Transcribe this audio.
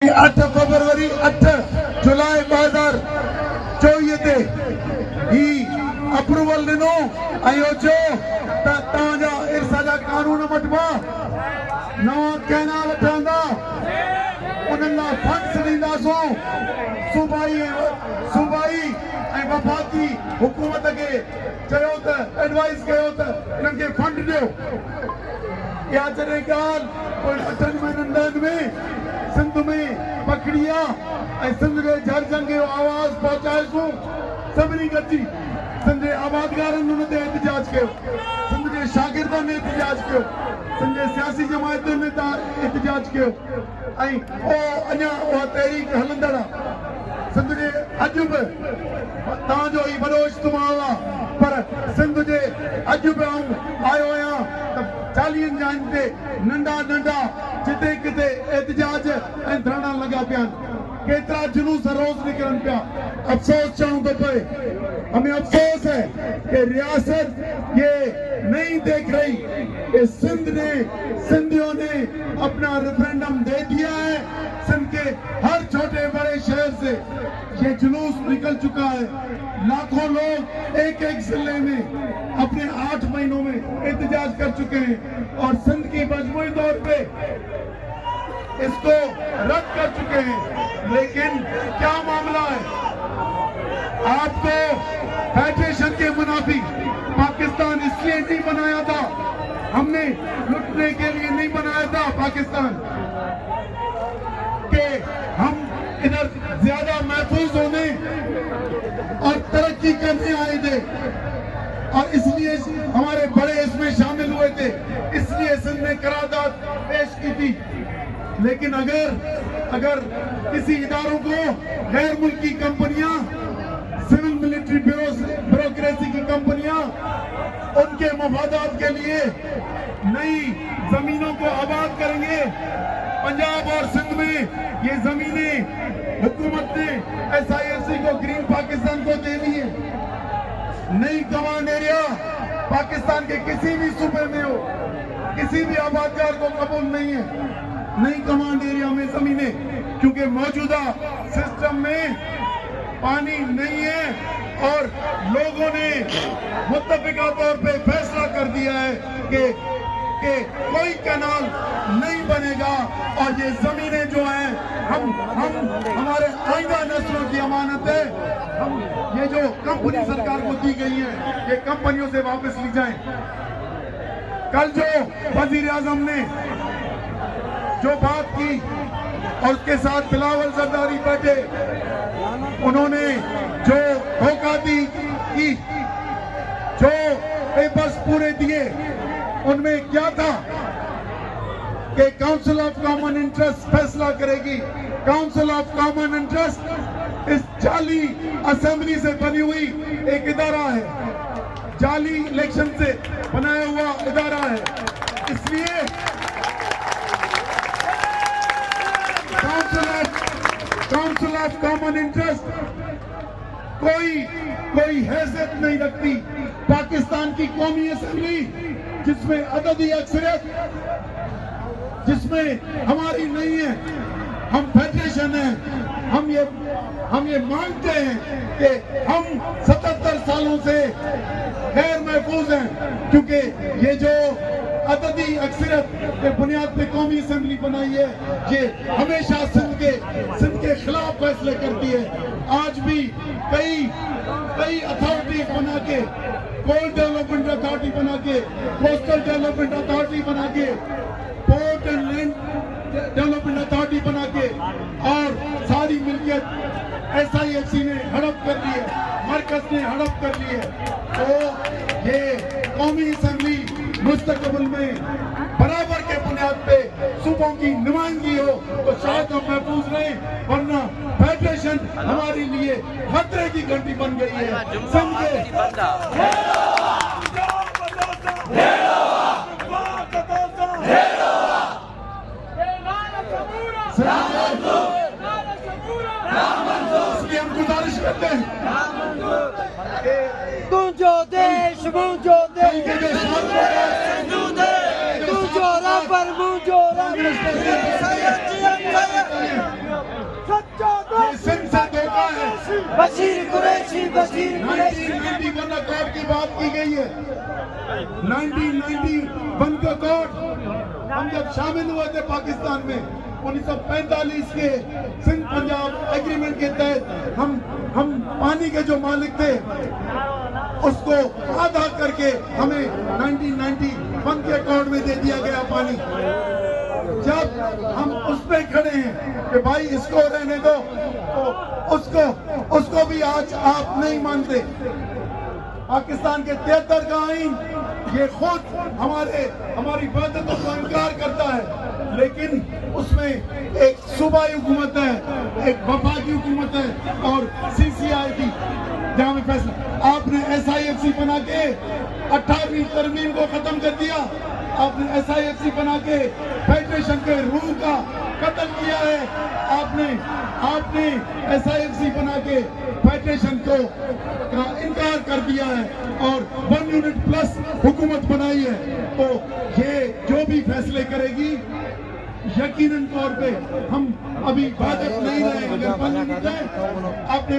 8 फरवरी 8 जुलाई 2024 ते ही अप्रूवल दिनो आयो जो ताजा इरसा जा कानून मटवा नवा कैनाल ठहंदा उनला फंड्स दींदासो सूबाई ऐं वफाकी हुकूमत के चयो त एडवाइस कयो त उनन के फंड दियो या जरे गाल 8 महीननि में सिंध में पकड़िया सिंध के झरझन के आवाज पहुंचाए सू सभी गति सिंध के आबादगारन उनते एहतजाज कियो सिंध के शागिर्दन ने एहतजाज कियो सिंध के सियासी जमायतुन ने एहतजाज कियो ऐं ओ अञा उहा तहरीक हलंदड़ सिंध के अज बि तव्हांजो ही वॾो इज्तिमाउ आहे पर सिंध जे अज बि आयो आहियां त 40 जाइन ते नंढा नंढा जिते किते एहतजाज ऐं धरना लगा पिया केतरा जुलूस रोज निकलन पिया अफसोस चवण थो पए हमें अफसोस है कि रियासत ये नहीं देख रही कि सिंध ने सिंधियों ने अपना रेफरेंडम दे दिया है सिंध के हर छोटे बड़े शहर से ये जुलूस निकल चुका है लाखों लोग एक एक जिले में अपने 8 महीनों में एहतजाज कर चुके हैं और सिंध की मजमूई तौर पे इसको रद्द कर चुके हैं लेकिन क्या मामला है आपको फेडरेशन के मुनाफी पाकिस्तान इसलिए नहीं बनाया था हमने लुटने के लिए नहीं बनाया था पाकिस्तान के हम इधर ज्यादा महफूज होने और तरक्की करने आए थे और इसलिए हमारे बड़े इसमें शामिल हुए थे इसलिए सिंध ने करारदाद पेश की थी लेकिन अगर किसी इदारों को गैर मुल्की कंपनियां सिविल मिलिट्री ब्यूरोक्रेसी की कंपनियां उनके मफादात के लिए नई जमीनों को आबाद करेंगे पंजाब और सिंध में ये जमीनें हुकूमत ने SIFC को ग्रीन पाकिस्तान को दे दी है नई कमांड एरिया पाकिस्तान के किसी भी सूबे में हो किसी भी आबादगार को कबूल नहीं है नई कमांड एरिया में जमीनें क्योंकि मौजूदा सिस्टम में पानी नहीं है और लोगों ने मुत्तफिका तौर पे फैसला कर दिया है कि कोई कैनाल नहीं बनेगा और ये जमीनें जो हैं हम हमारे आइंदा नस्लों की अमानत है हम ये जो कंपनी सरकार को दी गई है ये कंपनियों से वापस ली जाए कल जो वजीर आजम ने जो बात की और उसके साथ बिलावल जरदारी बैठे उन्होंने जो धोखा दी की जो पेपर्स पूरे दिए उनमें क्या था कि काउंसिल ऑफ कॉमन इंटरेस्ट फैसला करेगी काउंसिल ऑफ कॉमन इंटरेस्ट इस जाली असेंबली से बनी हुई एक इदारा है जाली इलेक्शन से बनाया हुआ इदारा है इसलिए काउंसिल ऑफ कॉमन इंटरेस्ट कोई हैसियत नहीं रखती पाकिस्तान की कौमी असेंबली जिसमें अददी अक्सरियत जिसमें हमारी नहीं है हम फेडरेशन है हम ये मानते हैं कि हम 77 सालों से गैर महफूज हैं क्योंकि ये जो अददी अक्सरियत के बुनियाद पे कौमी असेंबली बनाई है ये हमेशा सिंध के खिलाफ फैसले करती है आज भी कई अथॉरिटी बना के कोल डेवलपमेंट अथॉरिटी बना के कोस्टल डेवलपमेंट अथॉरिटी बना के port and land development authority बना के और सारी मिल्कियत SIFC ने हड़प कर ली है मरकज ने हड़प कर ली है तो ये कौमी असेंबली मुस्तकबिल में बराबर के बुनियाद पे सूबों की नुमाइंदगी हो तो शायद हम महफूज रहें वरना फेडरेशन हमारे लिए खतरे की घंटी बन गई है हम गुजारिश करते हैं तुझो देश मुझो देश तुझो रबर मुझो रबर बशीर कुरैशी 1991 अकॉर्ड की बात की गई है। 1991 का अकॉर्ड हम जब शामिल हुए थे पाकिस्तान में 1945 के सिंध पंजाब एग्रीमेंट के तहत हम पानी के जो मालिक थे उसको आधा करके हमें 1991 के अकॉर्ड में दे दिया गया पानी। जब हम उस पे खड़े हैं कि भाई इसको रहने दो, तो उसको भी आज आप नहीं मानते। पाकिस्तान के 73 का आईन ये खुद हमारी वहदत को इनकार करता है, लेकिन उसमें एक सूबाई हुकूमत है, एक वफाकी हुकूमत है और CCI की जहाँ में फैसला। आपने SIFC बना के 18वीं तरमीम को खत्म कर दिया। आपने SIFC बना के फेडरेशन के रूह का कत्ल किया है। आपने SIFC बना के फेडरेशन को इनकार कर दिया है और 1 यूनिट प्लस हुकूमत बनाई है। तो ये जो भी फैसले करेगी यकीनन तौर पे हम अभी वादत नहीं रहेंगे। आपने